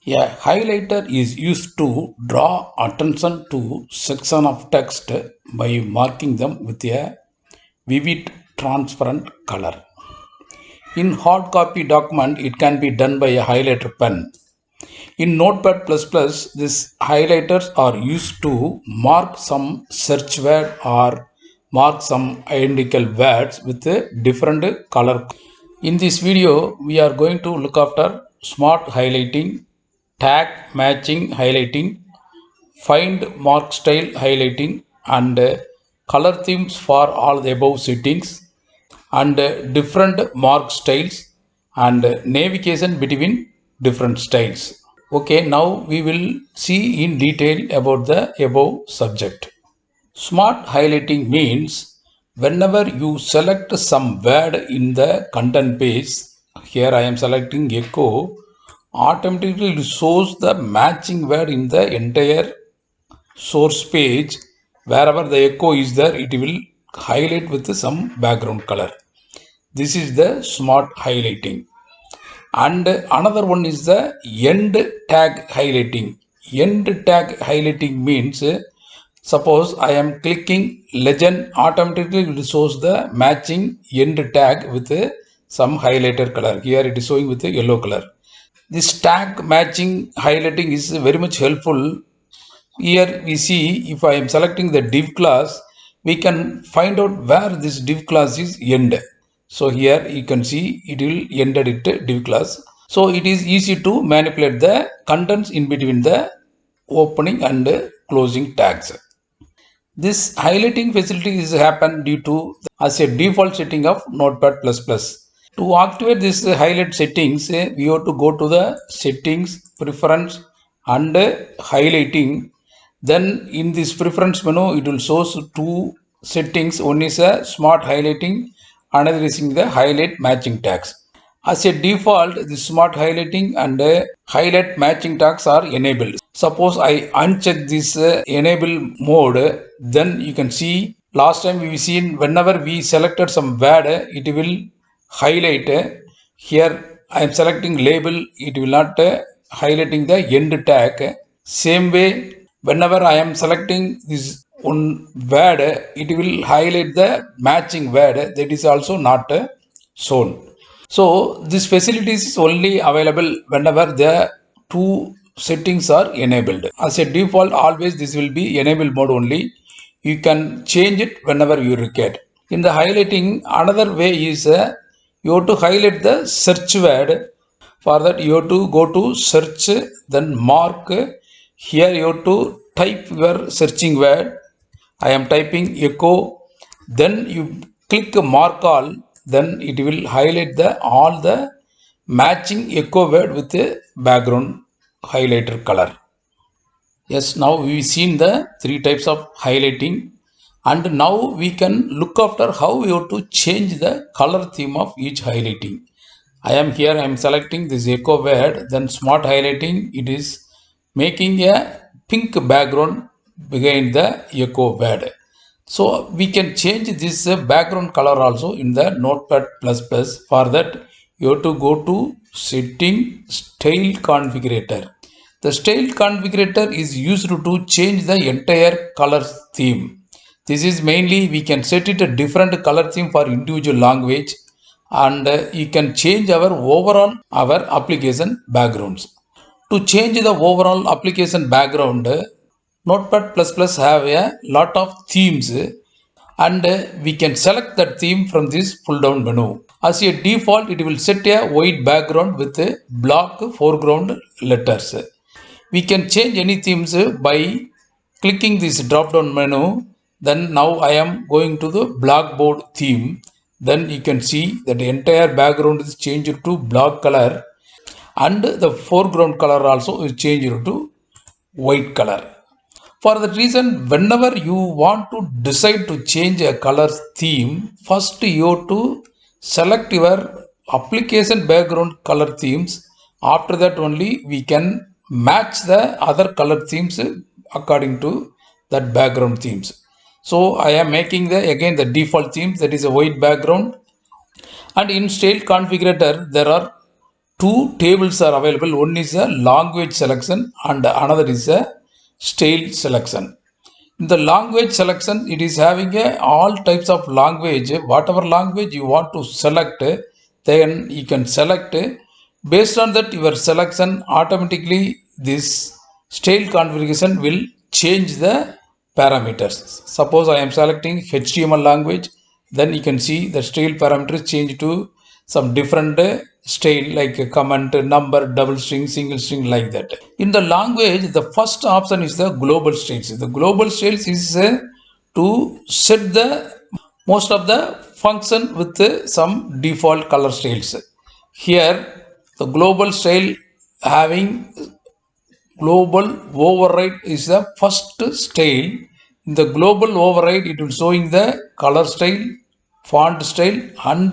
A highlighter is used to draw attention to section of text by marking them with a vivid transparent color. In hard copy document, it can be done by a highlighter pen. In Notepad++, these highlighters are used to mark some search word or mark some identical words with a different color. In this video, we are going to look after smart highlighting, tag matching highlighting, find mark style highlighting, and color themes for all the above settings, and different mark styles, and navigation between different styles. Okay, now we will see in detail about the above subject. Smart highlighting means whenever you select some word in the content page, here I am selecting echo, automatically it shows the matching word in the entire source page. Wherever the echo is there, it will highlight with some background color. This is the smart highlighting. And another one is the end tag highlighting. End tag highlighting means suppose I am clicking legend, automatically it shows the matching end tag with some highlighter color. Here it is showing with a yellow color. This tag matching highlighting is very much helpful. Here we see if I am selecting the div class, we can find out where this div class is end. So here you can see it will ended it div class. So it is easy to manipulate the contents in between the opening and closing tags. This highlighting facility is happen due to as a default setting of Notepad++. To activate this highlight settings, we have to go to the settings, preference, and highlighting. Then in this preference menu, it will show two settings. One is a smart highlighting, another is the highlight matching tags. As a default, the smart highlighting and highlight matching tags are enabled. Suppose I uncheck this enable mode, then you can see last time we seen whenever we selected some word, it will highlight. Here I am selecting label, it will not highlighting the end tag. Same way, whenever I am selecting this one word, it will highlight the matching word that is also not shown. So this facility is only available whenever the two settings are enabled. As a default, always this will be enable mode only. You can change it whenever you require. In the highlighting, another way is you have to highlight the search word. For that, you have to go to search, then mark. Here you have to type your searching word. I am typing echo. Then you click mark all. Then it will highlight the all the matching echo word with a background highlighter color. Yes, now we've seen the three types of highlighting, and now we can look after how we have to change the color theme of each highlighting. I am here, I am selecting this echo word, then smart highlighting, it is making a pink background behind the echo word. So we can change this background color also in the Notepad++. For that, you have to go to setting style configurator. The style configurator is used to change the entire color theme. This is mainly we can set it a different color theme for individual language, and you can change our overall our application backgrounds. To change the overall application background, Notepad++ have a lot of themes, and we can select that theme from this pull down menu. As a default, it will set a white background with a black foreground letters. We can change any themes by clicking this drop down menu. Then now I am going to the blackboard theme. Then you can see that the entire background is changed to black color, and the foreground color also is changed to white color. For that reason, whenever you want to decide to change a color theme, first you have to select your application background color themes. After that only we can match the other color themes according to that background themes. So I am making the again the default themes, that is a white background, and in style configurator there are two tables are available. One is a language selection and another is a style selection. In the language selection, it is having all types of language. Whatever language you want to select, then you can select. Based on that, your selection automatically this style configuration will change the parameters. Suppose I am selecting HTML language, then you can see the style parameters change to some different style like comment, number, double string, single string, like that. In the language, the first option is the global styles. The global styles is to set the most of the function with some default color styles. Here the global style having global override is the first style. In the global override, it will showing the color style, font style and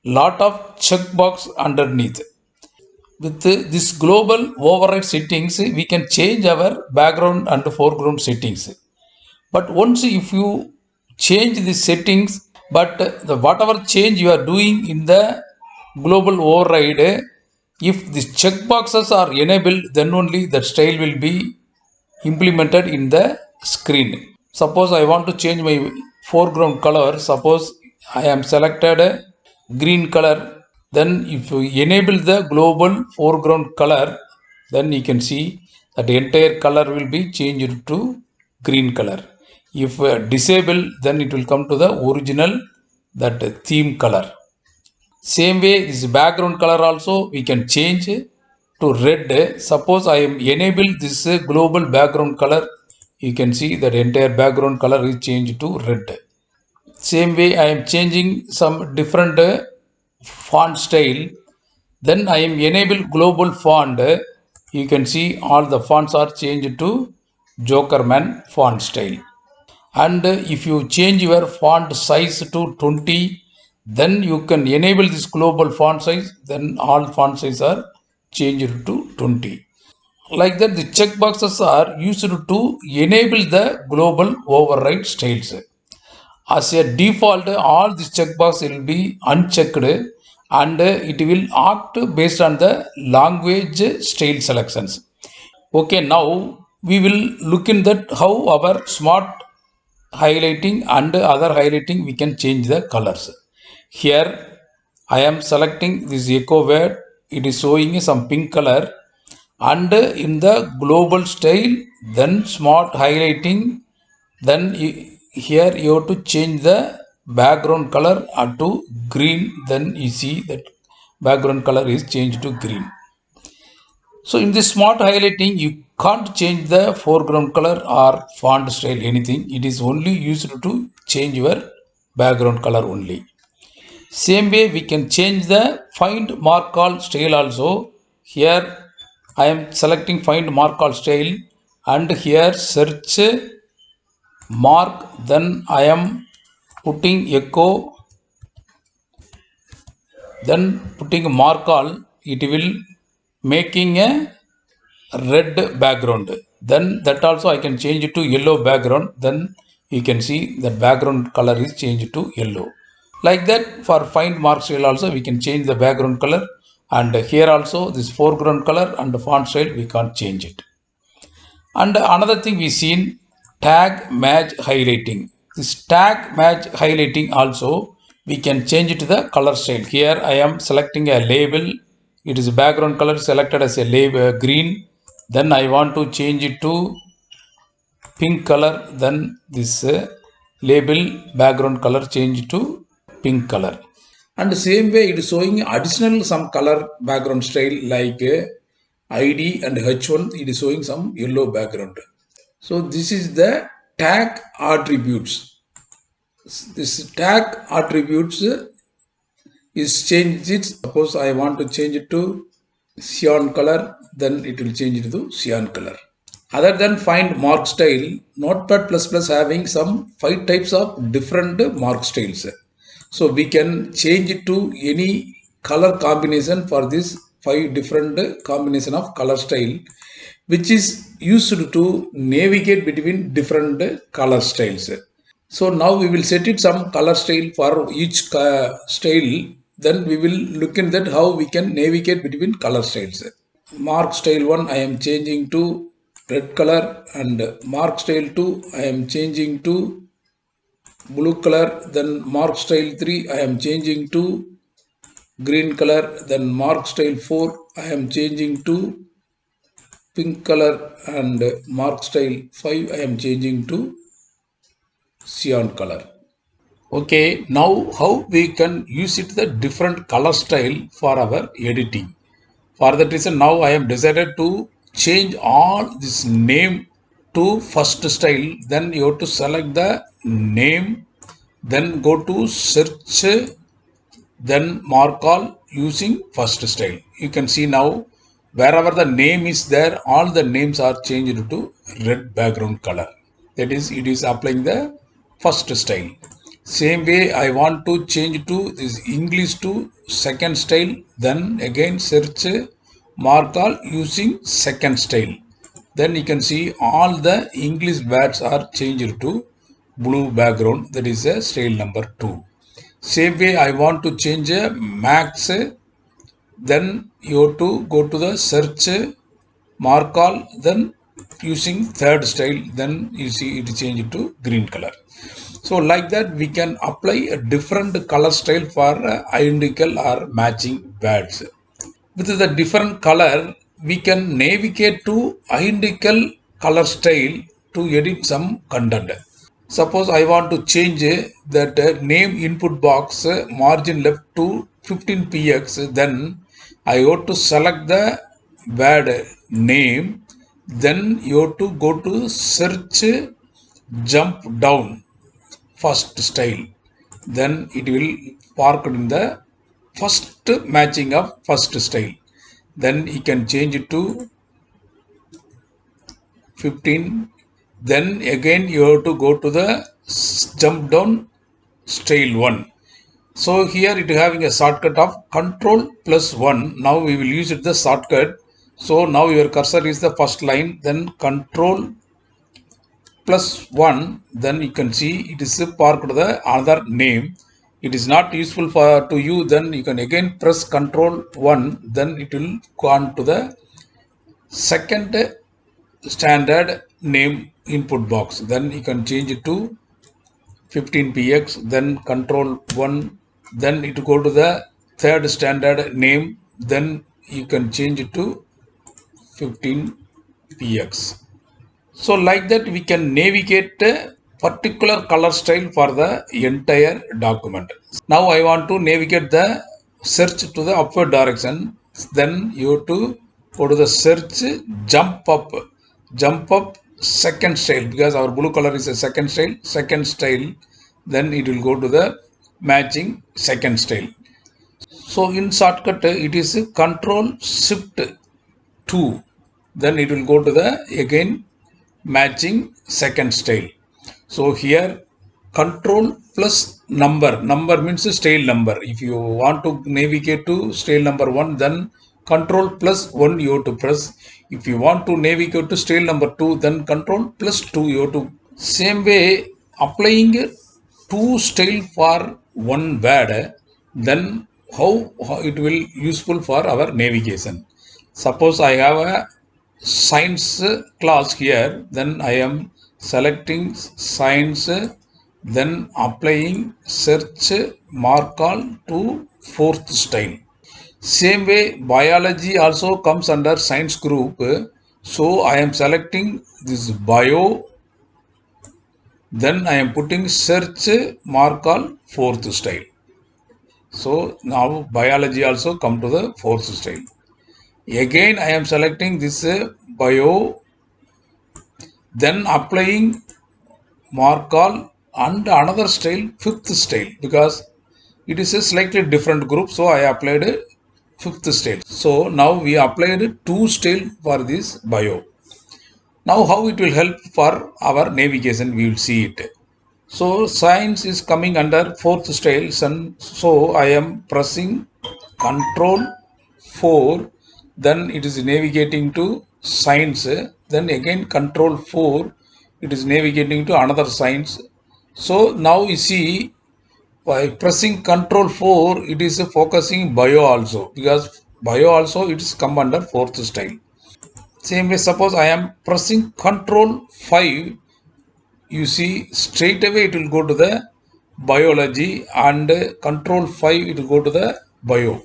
lot of checkbox underneath. With this global override settings, we can change our background and foreground settings. But once if you change the settings, but the whatever change you are doing in the global override, if these checkboxes are enabled, then only that style will be implemented in the screen. Suppose I want to change my foreground color. Suppose I am selected green color. Then if you enable the global foreground color, then you can see that the entire color will be changed to green color. If disable, then it will come to the original that theme color. Same way, this background color also we can change to red. Suppose I am enable this global background color, you can see that entire background color is changed to red. Same way, I am changing some different font style. Then I am enable global font. You can see all the fonts are changed to Jokerman font style. And if you change your font size to 20, then you can enable this global font size. Then all font size are changed to 20. Like that, the checkboxes are used to enable the global override styles. As a default, all these checkbox will be unchecked and it will act based on the language style selections. Okay, now we will look in that how our smart highlighting and other highlighting we can change the colors. Here I am selecting this echo word. It is showing some pink color, and in the global style, then smart highlighting, then here you have to change the background color to green. Then you see that background color is changed to green. So in this smart highlighting, you can't change the foreground color or font style, anything. It is only used to change your background color only. Same way, we can change the find mark all style also. Here I am selecting find mark all style, and here search mark, then I am putting echo, then putting mark all. It will making a red background. Then that also I can change it to yellow background. Then you can see the background color is changed to yellow. Like that, for find mark style also we can change the background color, and here also this foreground color and the font style we can't change it. And another thing we seen, tag match highlighting. This tag match highlighting also we can change it to the color style. Here I am selecting a label. It is background color selected as a label green. Then I want to change it to pink color. Then this label background color change to pink color. And the same way, it is showing additional some color background style like ID and H1. It is showing some yellow background. So this is the tag attributes. This tag attributes is changed it. Suppose I want to change it to cyan color, then it will change it to cyan color. Other than find mark style, Notepad++ having some 5 types of different mark styles. So we can change it to any color combination for this 5 different combination of color style, which is used to navigate between different color styles. So now we will set it some color style for each style. Then we will look in that how we can navigate between color styles. Mark style 1 I am changing to red color, and mark style 2 I am changing to blue color. Then mark style 3 I am changing to green color. Then mark style 4 I am changing to pink color, and mark style 5 I am changing to cyan color. Okay, now how we can use it the different color style for our editing. For that reason, now I have decided to change all this name to first style. Then you have to select the name, then go to search, then mark all using first style. You can see now wherever the name is there, all the names are changed to red background color. That is, it is applying the first style. Same way I want to change to this English to second style, then again search, mark all using second style. Then you can see all the English words are changed to blue background. That is a style number 2. Same way I want to change a max, then you have to go to the search, mark all, then using third style, then you see it changed to green color. So like that we can apply a different color style for identical or matching words. With the different color, we can navigate to identical color style to edit some content. Suppose I want to change that name input box margin left to 15px, then I have to select the word name, then you have to go to search, jump down first style, then it will park in the first matching of first style. Then you can change it to 15. Then again you have to go to the jump down style 1. So here it having a shortcut of control plus 1. Now we will use it the shortcut. So now your cursor is the first line, then control plus 1, then you can see it is parked the other name. It is not useful for to you, then you can again press control 1, then it will go on to the second standard name input box. Then you can change it to 15px, then control 1, then it go to the third standard name, then you can change it to 15px. So like that we can navigate a particular color style for the entire document. Now I want to navigate the search to the upward direction. Then you have to go to the search, jump up second style, because our blue color is a second style, then it will go to the matching second style. So in shortcut it is control shift 2, then it will go to the again matching second style. So here control plus number means style number. If you want to navigate to style number 1, then control plus 1 you have to press. If you want to navigate to style number 2, then control plus 2 you have to. Same way applying 2 style for one word, then how it will useful for our navigation. Suppose I have a science class here, then I am selecting science, then applying search, mark all to fourth style. Same way biology also comes under science group, so I am selecting this bio, then I am putting search, mark all fourth style. So now biology also come to the fourth style. Again I am selecting this bio, then applying mark all and another style, fifth style, because it is a slightly different group, so I applied a fifth style. So now we applied 2 style for this bio. Now how it will help for our navigation, we will see it. So science is coming under fourth style, so I am pressing control 4, then it is navigating to science, then again control 4, it is navigating to another science. So now you see By pressing Control 4, it is focusing bio also, because bio also it is come under fourth style. Same way, suppose I am pressing Control 5, you see straight away it will go to the biology, and Control 5 it will go to the bio.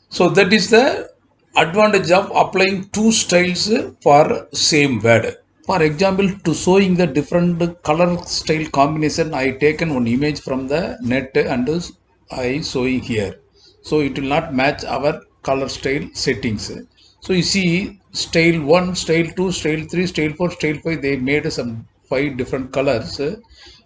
So that is the advantage of applying two styles for same word. For example, to showing the different color style combination, I taken one image from the net and I showing here. So it will not match our color style settings. So you see style 1, style 2, style 3, style 4, style 5, they made some 5 different colors,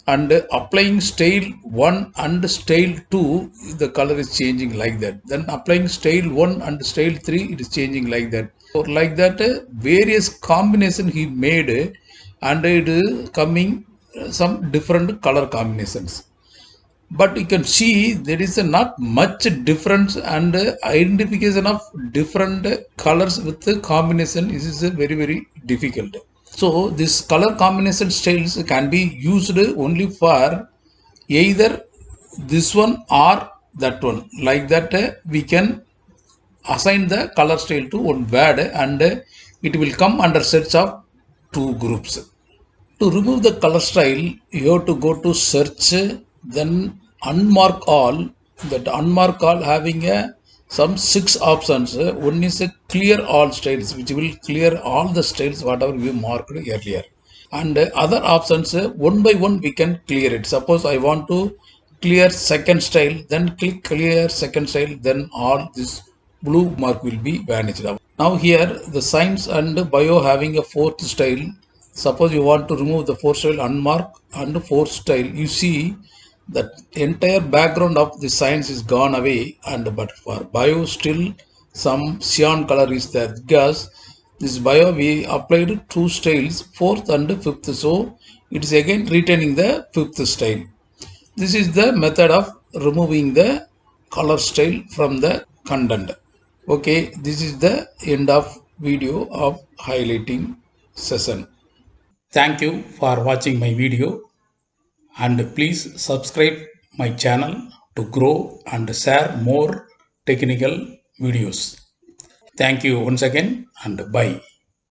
and applying style 1 and style 2, the color is changing like that. Then applying style 1 and style 3, it is changing like that. So like that, various combination he made, and it is coming some different color combinations. But you can see there is not much difference, and identification of different colors with the combination is very difficult. So this color combination styles can be used only for either this one or that one. Like that, we can assign the color style to one word, and it will come under sets of two groups. To remove the color style, you have to go to search, then unmark all. That unmark all having some 6 options. One is a clear all styles, which will clear all the styles whatever we marked earlier. And other options, one by one we can clear it. Suppose I want to clear second style, then click clear second style, then all this blue mark will be vanished. Now here the science and bio having a fourth style. Suppose you want to remove the fourth style, unmark and fourth style, you see that entire background of the science is gone away, and but for bio still some cyan color is there, because this bio we applied two styles, fourth and fifth, so it is again retaining the fifth style. This is the method of removing the color style from the content. Okay, this is the end of video of highlighting session. Thank you for watching my video, and please subscribe my channel to grow and share more technical videos. Thank you once again, and bye.